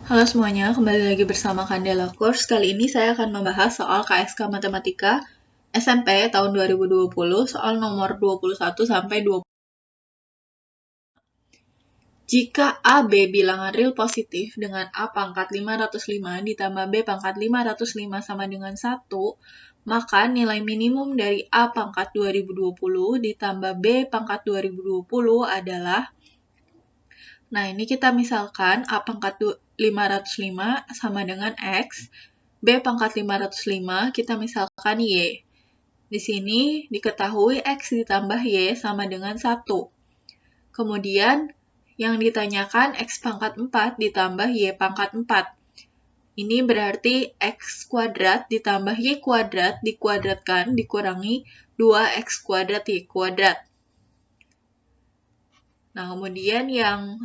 Halo semuanya, kembali lagi bersama Candela Course. Kali ini saya akan membahas soal KSK Matematika SMP tahun 2020, soal nomor 21 sampai 20. Jika AB bilangan real positif dengan A pangkat 505 ditambah B pangkat 505 sama dengan 1, maka nilai minimum dari A pangkat 2020 ditambah B pangkat 2020 adalah. Nah, ini kita misalkan A pangkat 505 sama dengan X, B pangkat 505 kita misalkan Y. Di sini diketahui X ditambah Y sama dengan 1. Kemudian, yang ditanyakan X pangkat 4 ditambah Y pangkat 4. Ini berarti X kuadrat ditambah Y kuadrat dikuadratkan dikurangi 2X kuadrat Y kuadrat. Nah, kemudian yang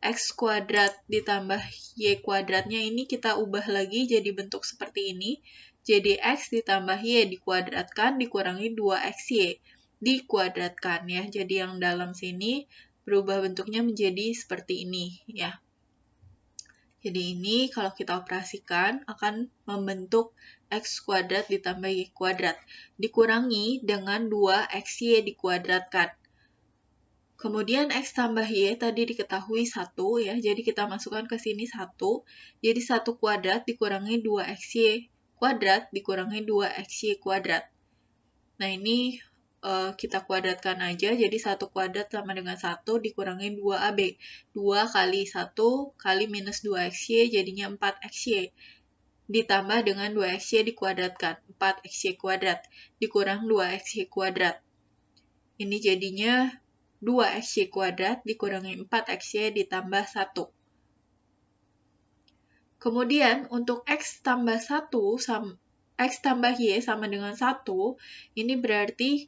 X kuadrat ditambah Y kuadratnya ini kita ubah lagi jadi bentuk seperti ini. Jadi X ditambah Y dikuadratkan dikurangi 2XY dikuadratkan ya. Jadi yang dalam sini berubah bentuknya menjadi seperti ini ya. Jadi ini kalau kita operasikan akan membentuk X kuadrat ditambah Y kuadrat dikurangi dengan 2XY dikuadratkan. Kemudian X tambah Y tadi diketahui 1 ya, jadi kita masukkan ke sini 1. Jadi 1 kuadrat dikurangi 2XY kuadrat dikurangi 2XY kuadrat. Nah ini kita kuadratkan aja, jadi 1 kuadrat sama dengan 1 dikurangi 2AB. 2 kali 1 kali minus 2XY jadinya 4XY. Ditambah dengan 2XY dikuadratkan, 4XY kuadrat dikurang 2XY kuadrat. Ini jadinya 2XY kuadrat dikurangi 4XY ditambah 1. Kemudian untuk X tambah 1 X tambah Y sama dengan 1, ini berarti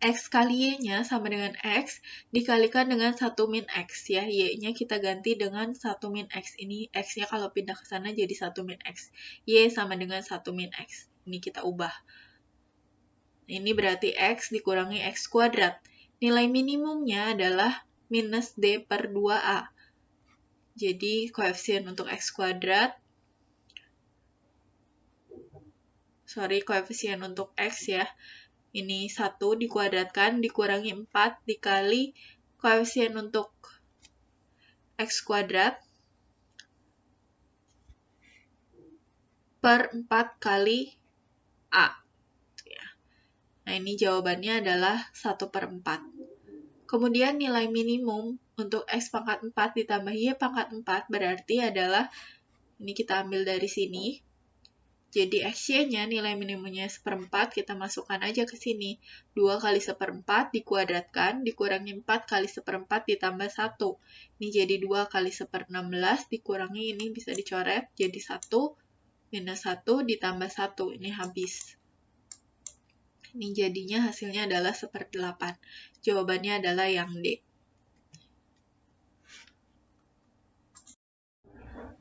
X kali Y-nya sama dengan X dikalikan dengan 1 min X ya. Y-nya kita ganti dengan 1 min X. Ini X-nya kalau pindah ke sana jadi 1 min X. Y sama dengan 1 min X. Ini kita ubah. Ini berarti X dikurangi X kuadrat. Nilai minimumnya adalah minus D per 2A. Jadi, koefisien untuk X kuadrat, koefisien untuk X ya, ini 1 dikuadratkan, dikurangi 4, dikali koefisien untuk X kuadrat, per 4 kali A. Nah, ini jawabannya adalah 1 per 4. Kemudian nilai minimum untuk X pangkat 4 ditambah Y pangkat 4 berarti adalah, ini kita ambil dari sini. Jadi XY-nya nilai minimumnya 1/4, kita masukkan aja ke sini. 2 kali 1/4 dikuadratkan, dikurangi 4 kali 1/4 ditambah 1. Ini jadi 2 kali 1/16 dikurangi, ini bisa dicoret, jadi 1 minus 1 ditambah 1. Ini habis. Ini jadinya hasilnya adalah 1/8. Jawabannya adalah yang D.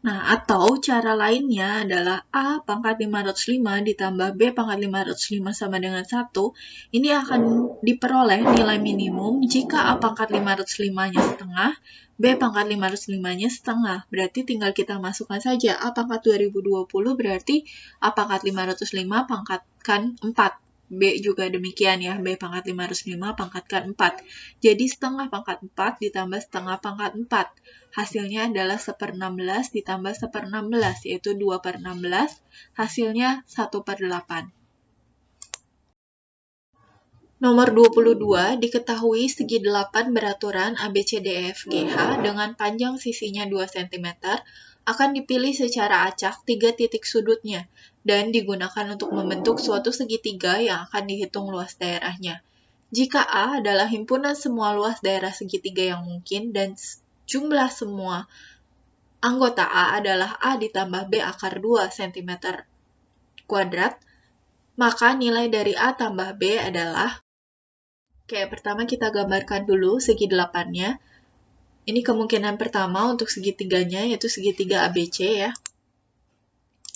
Nah, atau cara lainnya adalah A pangkat 505 ditambah B pangkat 505 sama dengan 1. Ini akan diperoleh nilai minimum jika A pangkat 505-nya setengah, B pangkat 505-nya setengah. Berarti tinggal kita masukkan saja A pangkat 2020 berarti A pangkat 505 pangkatkan 4. B juga demikian ya, B pangkat 505 pangkatkan 4. Jadi setengah pangkat 4 ditambah setengah pangkat 4. Hasilnya adalah 1/16 ditambah 1/16, yaitu 2/16. Hasilnya 1/8. Nomor 22, diketahui segi 8 beraturan ABCDEFGH dengan panjang sisinya 2 cm akan dipilih secara acak 3 titik sudutnya dan digunakan untuk membentuk suatu segitiga yang akan dihitung luas daerahnya. Jika A adalah himpunan semua luas daerah segitiga yang mungkin dan jumlah semua anggota A adalah A ditambah B akar 2 cm kuadrat, maka nilai dari A tambah B adalah, pertama kita gambarkan dulu segi 8-nya. Ini kemungkinan pertama untuk segitiganya, yaitu segitiga ABC ya.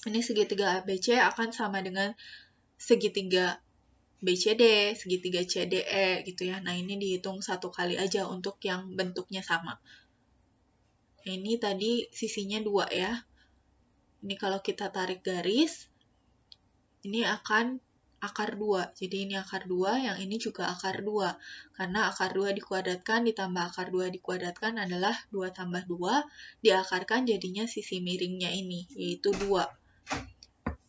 Ini segitiga ABC akan sama dengan segitiga BCD, segitiga CDE gitu ya. Nah, ini dihitung satu kali aja untuk yang bentuknya sama. Ini tadi sisinya 2 ya. Ini kalau kita tarik garis, ini akan akar 2. Jadi ini akar 2, yang ini juga akar 2. Karena akar 2 dikuadratkan ditambah akar 2 dikuadratkan adalah 2 tambah 2, diakarkan jadinya sisi miringnya ini, yaitu 2.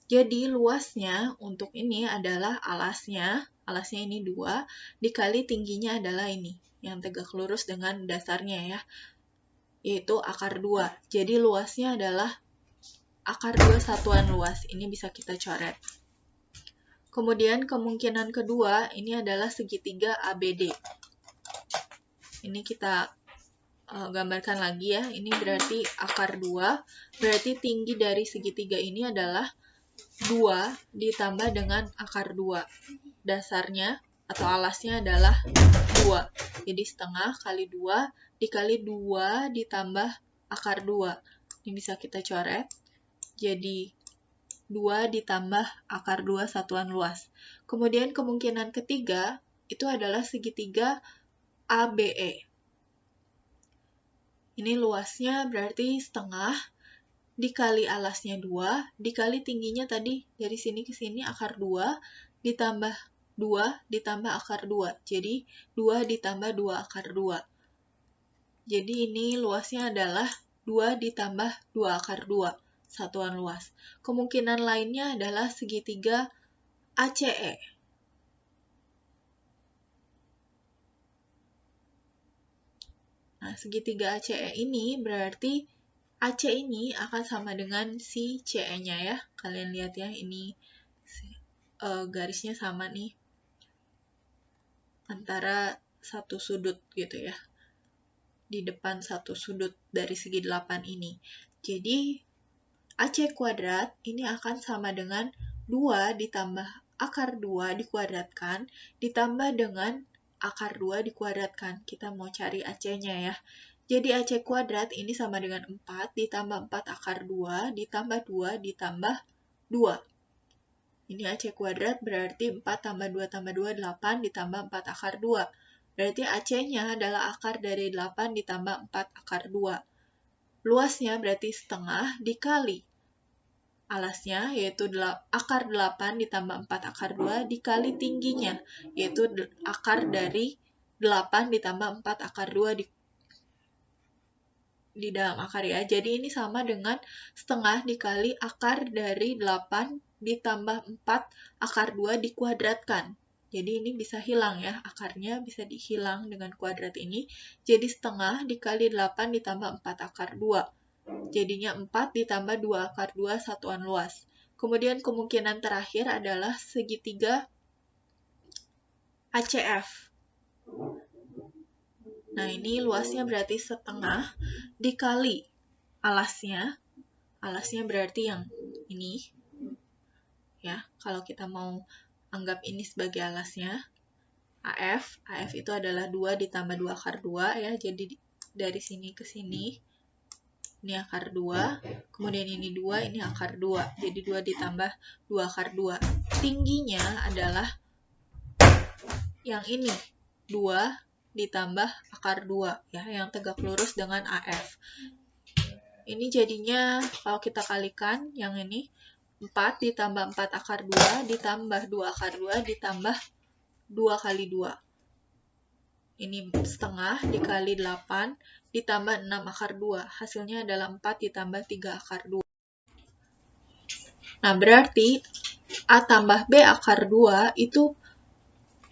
Jadi luasnya untuk ini adalah alasnya ini 2, dikali tingginya adalah ini, yang tegak lurus dengan dasarnya ya, yaitu akar 2. Jadi luasnya adalah akar 2 satuan luas. Ini bisa kita coret. Kemudian kemungkinan kedua, ini adalah segitiga ABD. Ini kita gambarkan lagi ya. Ini berarti akar 2, berarti tinggi dari segitiga ini adalah 2 ditambah dengan akar 2. Dasarnya atau alasnya adalah 2. Jadi setengah kali 2 dikali 2 ditambah akar 2. Ini bisa kita coret. Jadi 2 ditambah akar 2 satuan luas. Kemudian kemungkinan ketiga itu adalah segitiga ABE. Ini luasnya berarti setengah dikali alasnya 2, dikali tingginya tadi dari sini ke sini akar 2, ditambah 2 ditambah akar 2. Jadi 2 ditambah 2 akar 2. Jadi ini luasnya adalah 2 ditambah 2 akar 2. Satuan luas. Kemungkinan lainnya adalah segitiga ACE. Nah, segitiga ACE ini berarti AC ini akan sama dengan si CE-nya ya. Kalian lihat ya, ini garisnya sama nih. Antara satu sudut gitu ya. Di depan satu sudut dari segi 8 ini. Jadi AC kuadrat ini akan sama dengan 2 ditambah akar 2 dikuadratkan, ditambah dengan akar 2 dikuadratkan. Kita mau cari AC-nya ya. Jadi AC kuadrat ini sama dengan 4 ditambah 4 akar 2, ditambah 2, ditambah 2. Ini AC kuadrat berarti 4 tambah 2 tambah 2, 8, ditambah 4 akar 2. Berarti AC-nya adalah akar dari 8 ditambah 4 akar 2. Luasnya berarti setengah dikali alasnya, yaitu akar 8 ditambah 4 akar 2, dikali tingginya, yaitu akar dari 8 ditambah 4 akar 2 di dalam akar ya. Jadi ini sama dengan setengah dikali akar dari 8 ditambah 4 akar 2 dikuadratkan. Jadi ini bisa hilang ya, akarnya bisa dihilang dengan kuadrat ini. Jadi setengah dikali 8 ditambah 4 akar 2. Jadinya 4 ditambah 2 akar 2 satuan luas. Kemudian kemungkinan terakhir adalah segitiga ACF. Nah, ini luasnya berarti setengah dikali alasnya. Alasnya berarti yang ini. Ya, kalau kita mau anggap ini sebagai alasnya. AF itu adalah 2 ditambah 2 akar 2 ya. Jadi dari sini ke sini. Ini akar 2, kemudian ini 2, ini akar 2. Jadi 2 ditambah 2 akar 2. Tingginya adalah yang ini, 2 ditambah akar 2, ya, yang tegak lurus dengan AF. Ini jadinya, kalau kita kalikan, yang ini, 4 ditambah 4 akar 2, ditambah 2 akar 2, ditambah 2 kali 2. Ini setengah dikali 8, ditambah 6 akar 2. Hasilnya adalah 4 ditambah 3 akar 2. Nah, berarti A tambah B akar 2 itu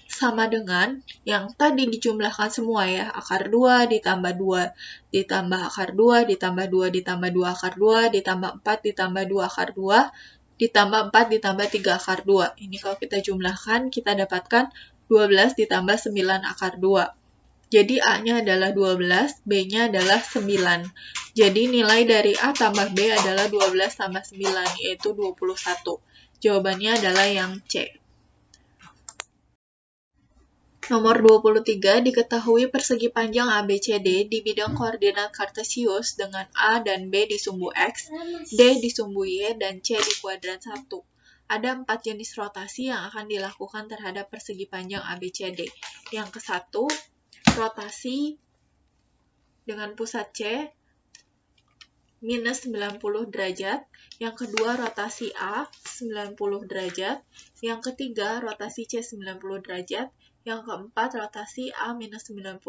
sama dengan yang tadi dijumlahkan semua ya. Akar 2 ditambah 2, ditambah akar 2, ditambah 2, ditambah 2 akar 2, ditambah 4, ditambah 2 akar 2, ditambah 4, ditambah 3 akar 2. Ini kalau kita jumlahkan, kita dapatkan 12 ditambah 9 akar 2. Jadi A-nya adalah 12, B-nya adalah 9. Jadi nilai dari A tambah B adalah 12 tambah 9, yaitu 21. Jawabannya adalah yang C. Nomor 23, diketahui persegi panjang ABCD di bidang koordinat kartesius dengan A dan B di sumbu X, D di sumbu Y, dan C di kuadran 1. Ada 4 jenis rotasi yang akan dilakukan terhadap persegi panjang ABCD. Yang ke-1, rotasi dengan pusat C minus 90 derajat, yang kedua rotasi A 90 derajat, yang ketiga rotasi C 90 derajat, yang keempat rotasi A minus 90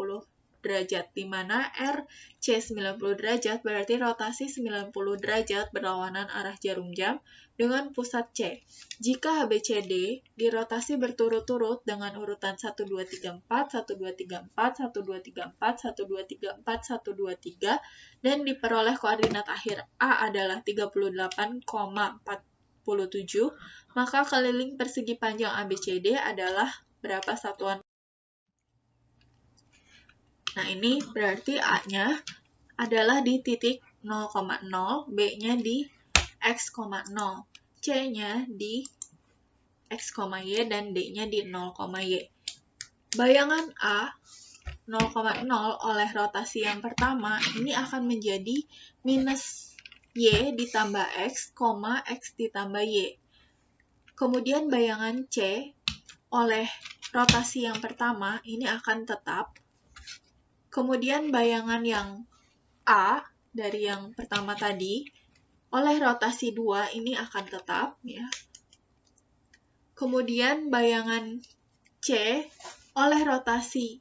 derajat, di mana R C 90 derajat berarti rotasi 90 derajat berlawanan arah jarum jam dengan pusat C. Jika ABCD dirotasi berturut-turut dengan urutan 1, 2, 3, 4, 1, 2, 3, 4, 1, 2, 3, 4, 1, 2, 3, 4, 1, 2, 3, dan diperoleh koordinat akhir A adalah 38,47, maka keliling persegi panjang ABCD adalah berapa satuan? Nah, ini berarti A-nya adalah di titik 0,0, B-nya di X, 0, C-nya di X, Y, dan D-nya di 0,Y. Bayangan A 0,0 oleh rotasi yang pertama ini akan menjadi minus Y ditambah X, X ditambah Y. Kemudian bayangan C oleh rotasi yang pertama ini akan tetap. Kemudian bayangan yang A dari yang pertama tadi oleh rotasi 2 ini akan tetap, ya. Kemudian bayangan C oleh rotasi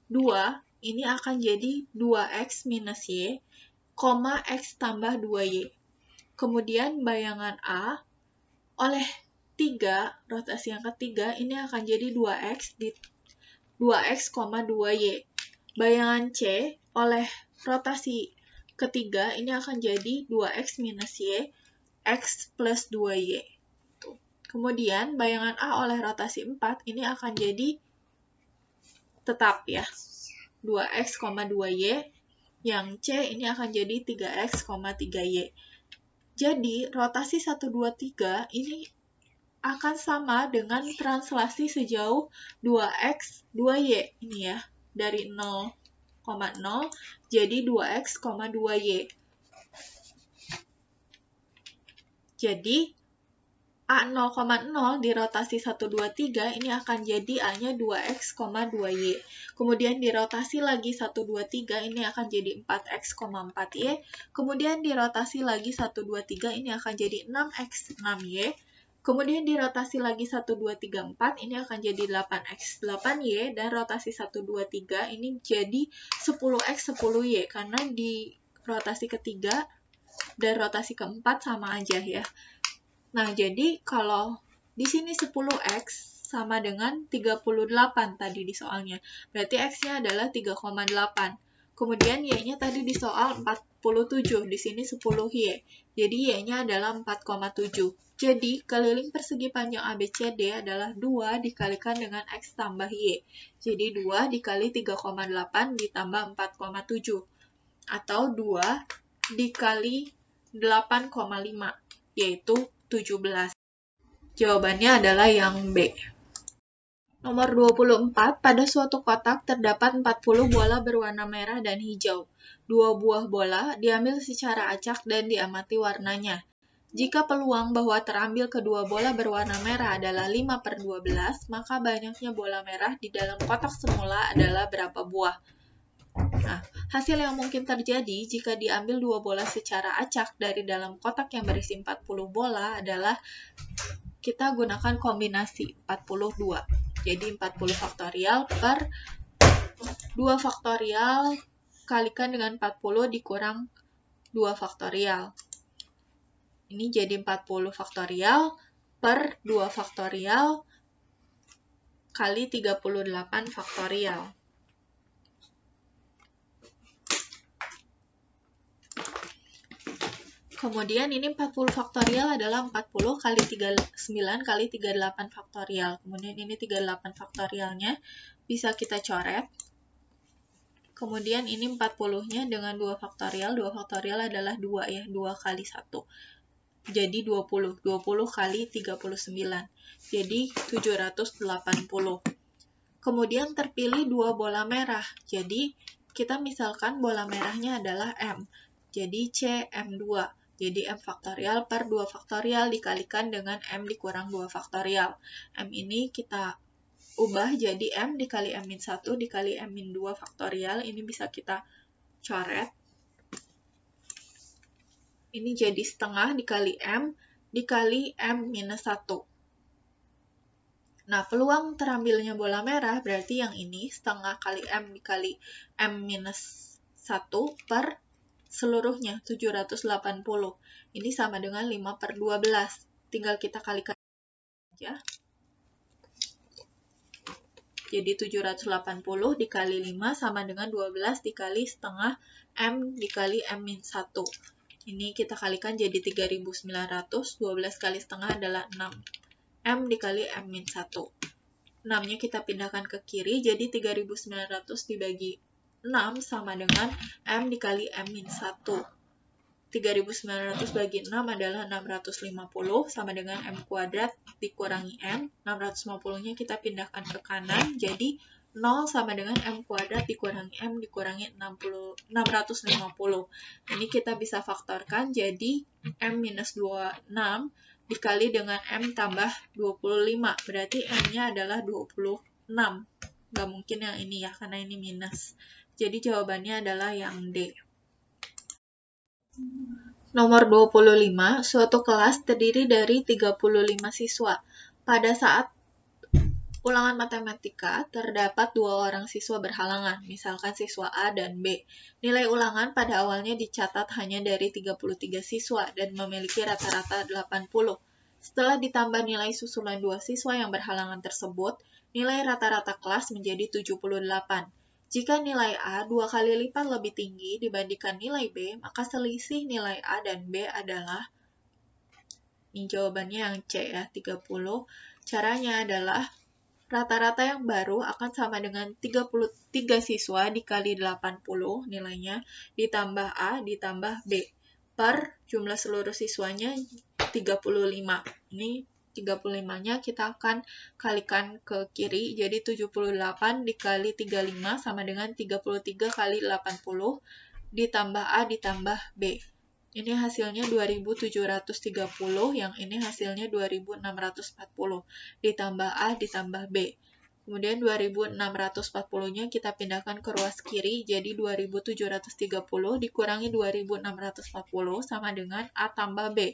2 ini akan jadi 2X minus Y, X tambah 2Y. Kemudian bayangan A oleh 3, rotasi yang ketiga, ini akan jadi 2X, 2Y. Bayangan C oleh rotasi ketiga, ini akan jadi 2X minus Y, X plus 2Y. Kemudian bayangan A oleh rotasi 4, ini akan jadi tetap, ya, 2X, 2Y, yang C ini akan jadi 3X, 3Y. Jadi, rotasi 1, 2, 3 ini akan sama dengan translasi sejauh 2X, 2Y. Ini ya, dari 0,0 jadi 2X, 2Y. Jadi, A 0,0 di rotasi 1, 2, 3 ini akan jadi A-nya 2X, 2Y. Kemudian di rotasi lagi 1, 2, 3 ini akan jadi 4X, 4Y. Kemudian di rotasi lagi 1, 2, 3 ini akan jadi 6X, 6Y. Kemudian di rotasi lagi 1, 2, 3, 4 ini akan jadi 8X, 8Y. Dan rotasi 1, 2, 3 ini jadi 10X, 10Y. Karena di rotasi ketiga dan rotasi keempat sama aja, ya. Nah, jadi kalau di sini 10X sama dengan 38 tadi di soalnya. Berarti X-nya adalah 3,8. Kemudian Y-nya tadi di soal 47, di sini 10Y. Jadi Y-nya adalah 4,7. Jadi keliling persegi panjang ABCD adalah 2 dikalikan dengan X tambah Y. Jadi 2 dikali 3,8 ditambah 4,7. Atau 2 dikali 8,5, yaitu 17. Jawabannya adalah yang B. Nomor 24, pada suatu kotak terdapat 40 bola berwarna merah dan hijau. 2 buah bola diambil secara acak dan diamati warnanya. Jika peluang bahwa terambil kedua bola berwarna merah adalah 5/12, maka banyaknya bola merah di dalam kotak semula adalah berapa buah? Nah, hasil yang mungkin terjadi jika diambil 2 bola secara acak dari dalam kotak yang berisi 40 bola adalah kita gunakan kombinasi 42. Jadi 40 faktorial per 2 faktorial kalikan dengan 40 dikurang 2 faktorial. Ini jadi 40 faktorial per 2 faktorial kali 38 faktorial. Kemudian ini 40 faktorial adalah 40 kali 39 kali 38 faktorial. Kemudian ini 38 faktorialnya bisa kita coret. Kemudian ini 40-nya dengan 2 faktorial. 2 faktorial adalah 2, ya, 2 kali 1. Jadi 20. 20 kali 39. Jadi 780. Kemudian terpilih 2 bola merah. Jadi kita misalkan bola merahnya adalah M. Jadi C M2. Jadi M faktorial per 2 faktorial dikalikan dengan M dikurang 2 faktorial. M ini kita ubah jadi M dikali M-1 dikali M-2 faktorial. Ini bisa kita coret. Ini jadi setengah dikali M dikali M minus 1. Nah, peluang terambilnya bola merah berarti yang ini setengah kali M dikali M minus 1 per seluruhnya 780. Ini sama dengan 5/12. Tinggal kita kalikan aja. Jadi 780 dikali 5 sama dengan 12 dikali setengah M dikali M min 1. Ini kita kalikan jadi 3.900, 12 kali setengah adalah 6. M dikali M min 1. 6-nya kita pindahkan ke kiri, jadi 3.900 dibagi 6 sama dengan M dikali M min 1. 3.900 bagi 6 adalah 650 sama dengan M kuadrat dikurangi M. 650-nya kita pindahkan ke kanan, jadi 0 sama dengan M kuadrat dikurangi M dikurangi 650. Ini kita bisa faktorkan, jadi M minus 26 dikali dengan M tambah 25. Berarti M-nya adalah 26. Nggak mungkin yang ini ya, karena ini minus. Jadi jawabannya adalah yang D. Nomor 25, suatu kelas terdiri dari 35 siswa. Pada saat ulangan matematika, terdapat 2 orang siswa berhalangan, misalkan siswa A dan B. Nilai ulangan pada awalnya dicatat hanya dari 33 siswa dan memiliki rata-rata 80. Setelah ditambah nilai susulan 2 siswa yang berhalangan tersebut, nilai rata-rata kelas menjadi 78. Jika nilai A 2 kali lipat lebih tinggi dibandingkan nilai B, maka selisih nilai A dan B adalah, ini jawabannya yang C ya, 30. Caranya adalah rata-rata yang baru akan sama dengan 33 siswa dikali 80 nilainya, ditambah A ditambah B, per jumlah seluruh siswanya 35. Ini 35-nya kita akan kalikan ke kiri, jadi 78 dikali 35 sama dengan 33 kali 80, ditambah A ditambah B. Ini hasilnya 2730, yang ini hasilnya 2640, ditambah A ditambah B. Kemudian 2640-nya kita pindahkan ke ruas kiri, jadi 2730 dikurangi 2640 sama dengan A tambah B.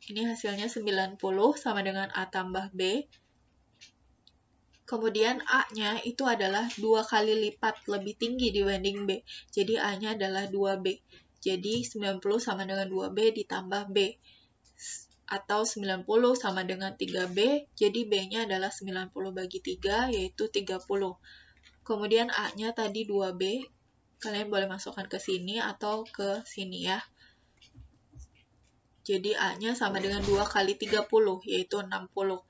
Ini hasilnya 90 sama dengan A tambah B. Kemudian A-nya itu adalah 2 kali lipat lebih tinggi dibanding B. Jadi A-nya adalah 2B. Jadi 90 sama dengan 2B ditambah B. Atau 90 sama dengan 3B, jadi B-nya adalah 90 bagi 3, yaitu 30. Kemudian A-nya tadi 2B, kalian boleh masukkan ke sini atau ke sini ya. Jadi A-nya sama dengan 2 kali 30, yaitu 60.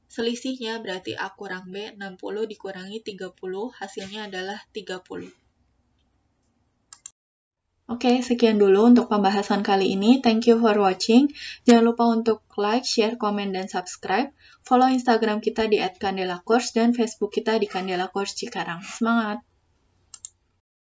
Selisihnya berarti A kurang B, 60 dikurangi 30, hasilnya adalah 30. Oke, sekian dulu untuk pembahasan kali ini. Thank you for watching. Jangan lupa untuk like, share, komen, dan subscribe. Follow Instagram kita di @candelacourse dan Facebook kita di Candela Course Cikarang. Semangat!